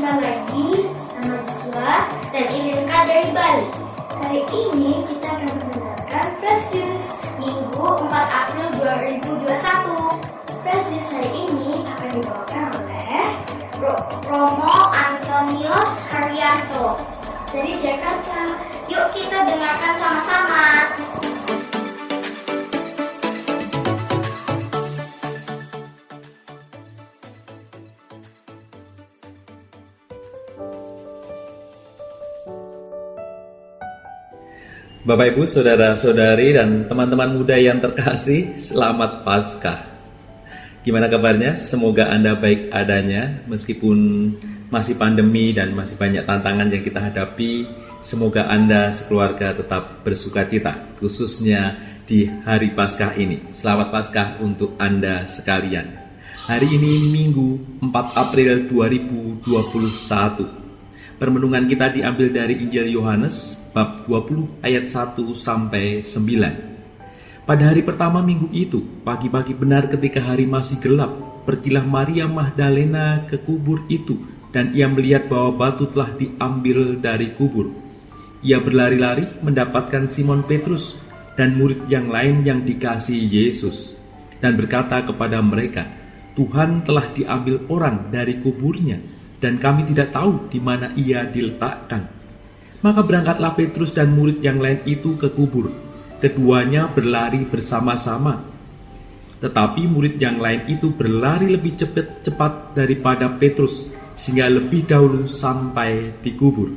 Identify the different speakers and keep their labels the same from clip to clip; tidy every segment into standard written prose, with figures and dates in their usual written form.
Speaker 1: jumpa lagi sama Joshua dan Ilinka dari Bali. Hari ini kita akan mendengarkan Fresh Juice Minggu 4 April 2021. Fresh Juice hari ini akan dibawakan oleh Romo Antonius Haryanto dari Jakarta. Yuk kita dengarkan sama-sama.
Speaker 2: Bapak Ibu, saudara-saudari dan teman-teman muda yang terkasih, selamat Paskah. Gimana kabarnya? Semoga Anda baik adanya meskipun masih pandemi dan masih banyak tantangan yang kita hadapi. Semoga Anda sekeluarga tetap bersukacita, khususnya di hari Paskah ini. Selamat Paskah untuk Anda sekalian. Hari ini Minggu 4 April 2021. Permenungan kita diambil dari Injil Yohanes bab 20 ayat 1 sampai 9. Pada hari pertama minggu itu, pagi-pagi benar ketika hari masih gelap, pergilah Maria Magdalena ke kubur itu dan ia melihat bahwa batu telah diambil dari kubur. Ia berlari-lari mendapatkan Simon Petrus dan murid yang lain yang dikasihi Yesus dan berkata kepada mereka, "Tuhan telah diambil orang dari kuburnya dan kami tidak tahu di mana ia diletakkan." Maka berangkatlah Petrus dan murid yang lain itu ke kubur. Keduanya berlari bersama-sama. Tetapi murid yang lain itu berlari lebih cepat daripada Petrus, sehingga lebih dahulu sampai di kubur.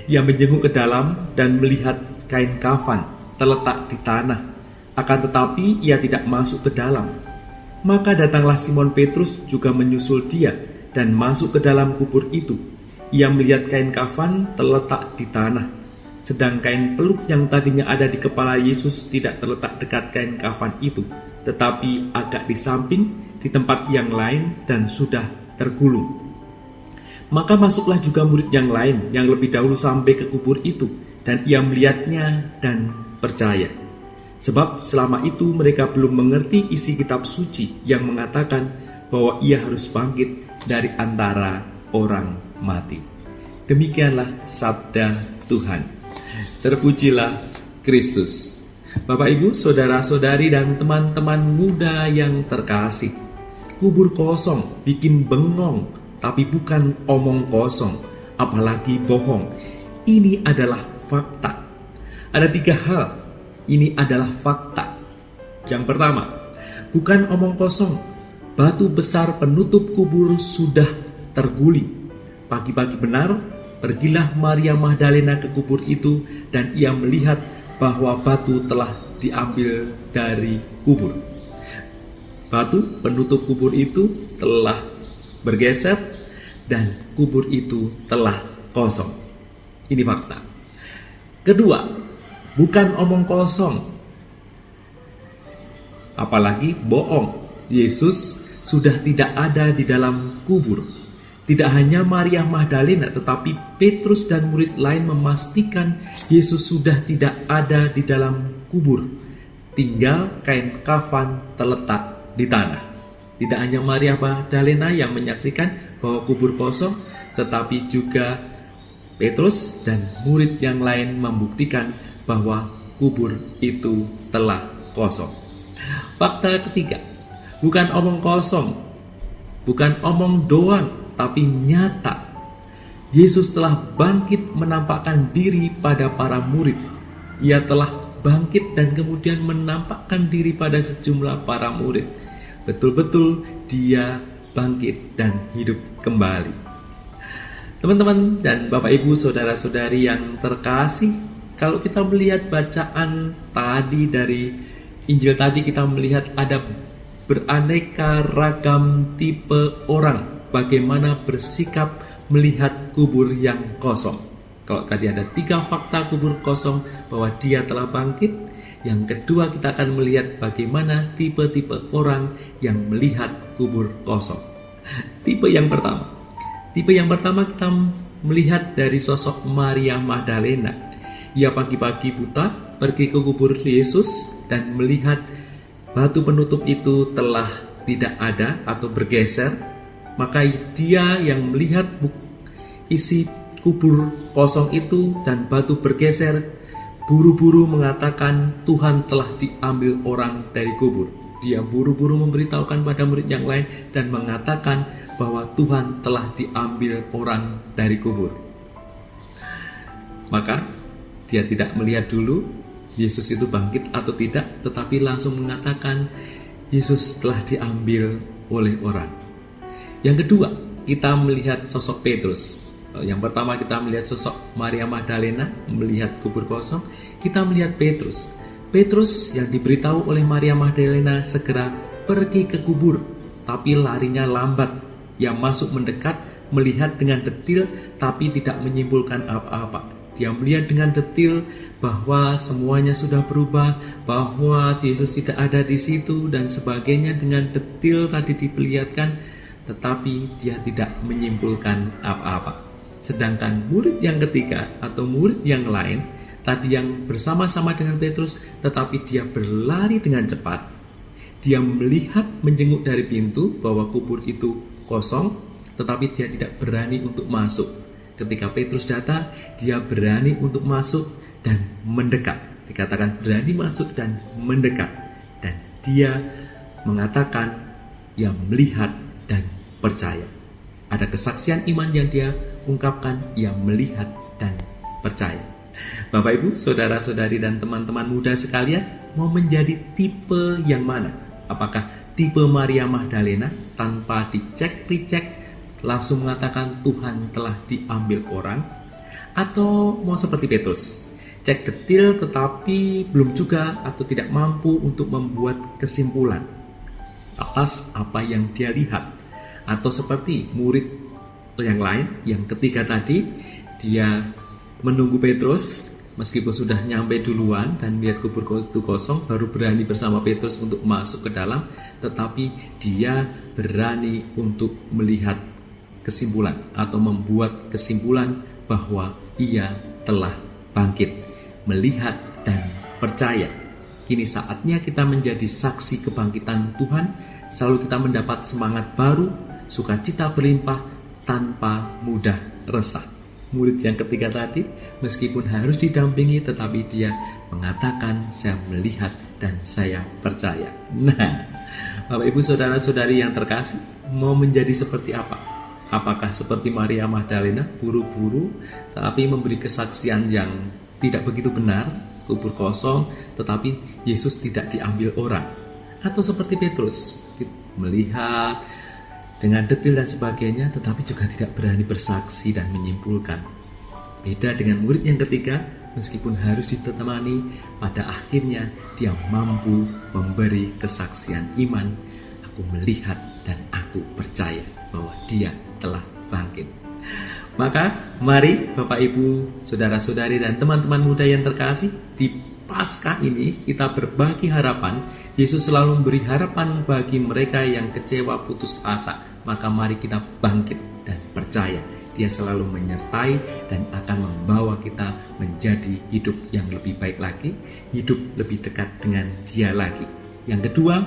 Speaker 2: Ia menjenguk ke dalam dan melihat kain kafan terletak di tanah. Akan tetapi ia tidak masuk ke dalam. Maka datanglah Simon Petrus juga menyusul dia dan masuk ke dalam kubur itu. Ia melihat kain kafan terletak di tanah, sedang kain peluk yang tadinya ada di kepala Yesus tidak terletak dekat kain kafan itu, tetapi agak di samping di tempat yang lain dan sudah tergulung. Maka masuklah juga murid yang lain yang lebih dahulu sampai ke kubur itu, dan ia melihatnya dan percaya. Sebab selama itu mereka belum mengerti isi kitab suci yang mengatakan bahwa ia harus bangkit dari antara orang mati. Demikianlah sabda Tuhan. Terpujilah Kristus. Bapak Ibu, saudara-saudari dan teman-teman muda yang terkasih, kubur kosong bikin bengong, tapi bukan omong kosong, apalagi bohong. Ini adalah fakta. Ada 3 hal. Ini adalah fakta. Yang pertama, bukan omong kosong. Batu besar penutup kubur sudah terguling. Pagi-pagi benar, pergilah Maria Magdalena ke kubur itu dan ia melihat bahwa batu telah diambil dari kubur. Batu penutup kubur itu telah bergeser dan kubur itu telah kosong. Ini fakta. Kedua, bukan omong kosong, apalagi bohong. Yesus sudah tidak ada di dalam kubur. Tidak hanya Maria Magdalena, tetapi Petrus dan murid lain memastikan Yesus sudah tidak ada di dalam kubur. Tinggal kain kafan terletak di tanah. Tidak hanya Maria Magdalena yang menyaksikan bahwa kubur kosong, tetapi juga Petrus dan murid yang lain membuktikan bahwa kubur itu telah kosong. Fakta ketiga, bukan omong kosong, bukan omong doang, tapi nyata. Yesus telah bangkit menampakkan diri pada para murid. Ia telah bangkit dan kemudian menampakkan diri pada sejumlah para murid. Betul-betul dia bangkit dan hidup kembali. Teman-teman dan Bapak Ibu, saudara-saudari yang terkasih, kalau kita melihat bacaan tadi dari Injil tadi, kita melihat ada beraneka ragam tipe orang bagaimana bersikap melihat kubur yang kosong. Kalau tadi ada 3 fakta kubur kosong bahwa dia telah bangkit. Yang kedua, kita akan melihat bagaimana tipe-tipe orang yang melihat kubur kosong. Tipe yang pertama kita melihat dari sosok Maria Magdalena. Ia pagi-pagi buta pergi ke kubur Yesus dan melihat batu penutup itu telah tidak ada atau bergeser. Maka dia yang melihat isi kubur kosong itu dan batu bergeser, buru-buru mengatakan Tuhan telah diambil orang dari kubur. Dia buru-buru memberitahukan pada murid yang lain dan mengatakan bahwa Tuhan telah diambil orang dari kubur. Maka dia tidak melihat dulu Yesus itu bangkit atau tidak, tetapi langsung mengatakan Yesus telah diambil oleh orang. Yang kedua, kita melihat sosok Petrus. Yang pertama kita melihat sosok Maria Magdalena melihat kubur kosong. Kita melihat Petrus. Petrus yang diberitahu oleh Maria Magdalena segera pergi ke kubur, tapi larinya lambat. Ia masuk mendekat, melihat dengan detil, tapi tidak menyimpulkan apa-apa. Dia melihat dengan detil bahwa semuanya sudah berubah, bahwa Yesus tidak ada di situ dan sebagainya. Dengan detil tadi diperlihatkan, tetapi dia tidak menyimpulkan apa-apa. Sedangkan murid yang ketiga atau murid yang lain tadi yang bersama-sama dengan Petrus, tetapi dia berlari dengan cepat. Dia melihat menjenguk dari pintu bahwa kubur itu kosong, tetapi dia tidak berani untuk masuk. Ketika Petrus datang, dia berani untuk masuk dan mendekat. Dikatakan berani masuk dan mendekat. Dan dia mengatakan ia melihat dan percaya. Ada kesaksian iman yang dia ungkapkan, ia melihat dan percaya. Bapak Ibu, saudara-saudari dan teman-teman muda sekalian, mau menjadi tipe yang mana? Apakah tipe Maria Magdalena tanpa dicek-recek langsung mengatakan Tuhan telah diambil orang, atau mau seperti Petrus, cek detil tetapi belum juga atau tidak mampu untuk membuat kesimpulan atas apa yang dia lihat, atau seperti murid yang lain yang ketiga tadi, dia menunggu Petrus meskipun sudah nyampe duluan dan lihat kubur itu kosong, baru berani bersama Petrus untuk masuk ke dalam, tetapi dia berani untuk melihat kesimpulan atau membuat kesimpulan bahwa ia telah bangkit, melihat dan percaya. Kini saatnya kita menjadi saksi kebangkitan Tuhan. Selalu kita mendapat semangat baru, sukacita berlimpah tanpa mudah resah. Murid yang ketiga tadi, meskipun harus didampingi, tetapi dia mengatakan saya melihat dan saya percaya. Nah, Bapak Ibu saudara-saudari yang terkasih, mau menjadi seperti apa? Apakah seperti Maria Magdalena buru-buru tetapi memberi kesaksian yang tidak begitu benar, kubur kosong tetapi Yesus tidak diambil orang? Atau seperti Petrus, melihat dengan detil dan sebagainya tetapi juga tidak berani bersaksi dan menyimpulkan? Beda dengan murid yang ketiga, meskipun harus ditemani, pada akhirnya dia mampu memberi kesaksian iman. Aku melihat dan aku percaya bahwa dia telah bangkit. Maka mari Bapak Ibu, saudara-saudari dan teman-teman muda yang terkasih, di Paskah ini kita berbagi harapan. Yesus selalu memberi harapan bagi mereka yang kecewa putus asa. Maka mari kita bangkit dan percaya Dia selalu menyertai dan akan membawa kita menjadi hidup yang lebih baik lagi, hidup lebih dekat dengan Dia lagi. Yang kedua,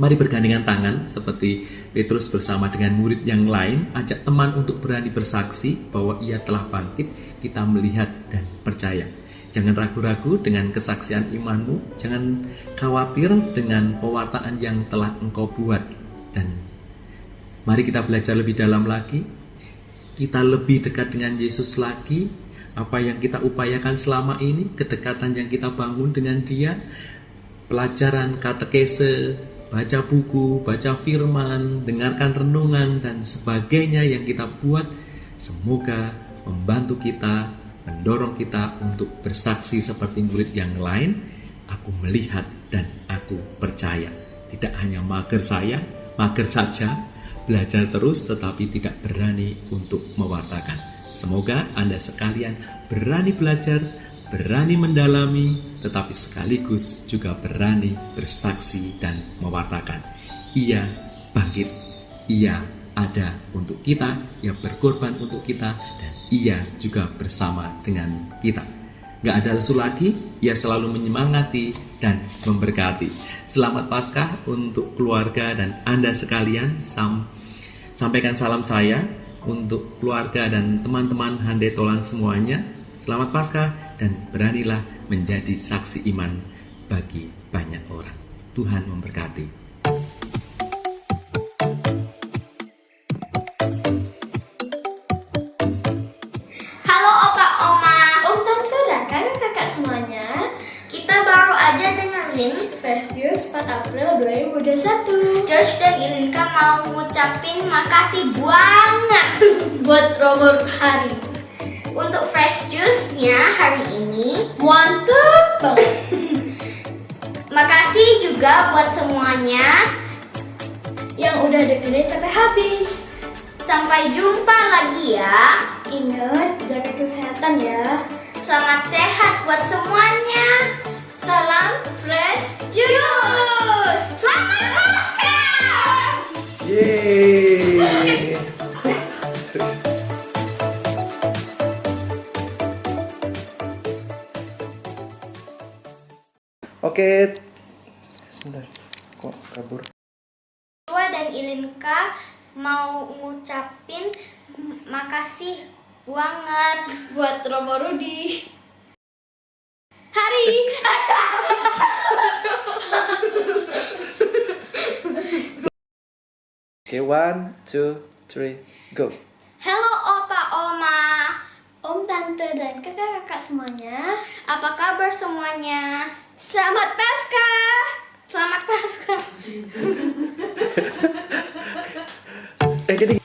Speaker 2: mari bergandengan tangan seperti Petrus bersama dengan murid yang lain, ajak teman untuk berani bersaksi bahwa ia telah bangkit. Kita melihat dan percaya. Jangan ragu-ragu dengan kesaksian imanmu, jangan khawatir dengan pewartaan yang telah engkau buat. Dan mari kita belajar lebih dalam lagi, kita lebih dekat dengan Yesus lagi. Apa yang kita upayakan selama ini, kedekatan yang kita bangun dengan Dia, pelajaran katekese, baca buku, baca firman, dengarkan renungan, dan sebagainya yang kita buat, semoga membantu kita, mendorong kita untuk bersaksi seperti murid yang lain. Aku melihat dan aku percaya. Tidak hanya mager saja, belajar terus tetapi tidak berani untuk mewartakan. Semoga Anda sekalian berani belajar, berani mendalami, tetapi sekaligus juga berani bersaksi dan mewartakan. Ia bangkit, Ia ada untuk kita, Ia berkorban untuk kita, dan Ia juga bersama dengan kita. Gak ada lesu lagi, Ia selalu menyemangati dan memberkati. Selamat Paskah untuk keluarga dan Anda sekalian. Sampaikan salam saya untuk keluarga dan teman-teman Handai Tolan semuanya. Selamat Paskah dan beranilah menjadi saksi iman bagi banyak orang. Tuhan memberkati.
Speaker 1: Halo Opa Oma, Om Tante dan kakak-kakak semuanya. Kita baru aja dengerin Fresh Juice 4 April 2021. George dan Ilinka mau ngucapin makasih banget buat Robert hari. Untuk Fresh Juice-nya hari ini mantap banget. Makasih juga buat semuanya yang udah dengerin sampai habis. Sampai jumpa lagi ya. Ingat, jaga kesehatan ya. Selamat sehat buat semuanya. Salam Fresh Juice. Selamat Paskah.
Speaker 2: Yeay.
Speaker 3: Oke, sebentar, kok kabur?
Speaker 1: Joshua dan Ilinka mau ngucapin makasih banget buat Robo Rudi. Hari
Speaker 3: Oke, 1, 2, 3, go.
Speaker 1: Halo Opa Oma, Om Tante dan kakak-kakak semuanya. Apa kabar semuanya? Selamat Paskah. Selamat Paskah.
Speaker 3: Gini.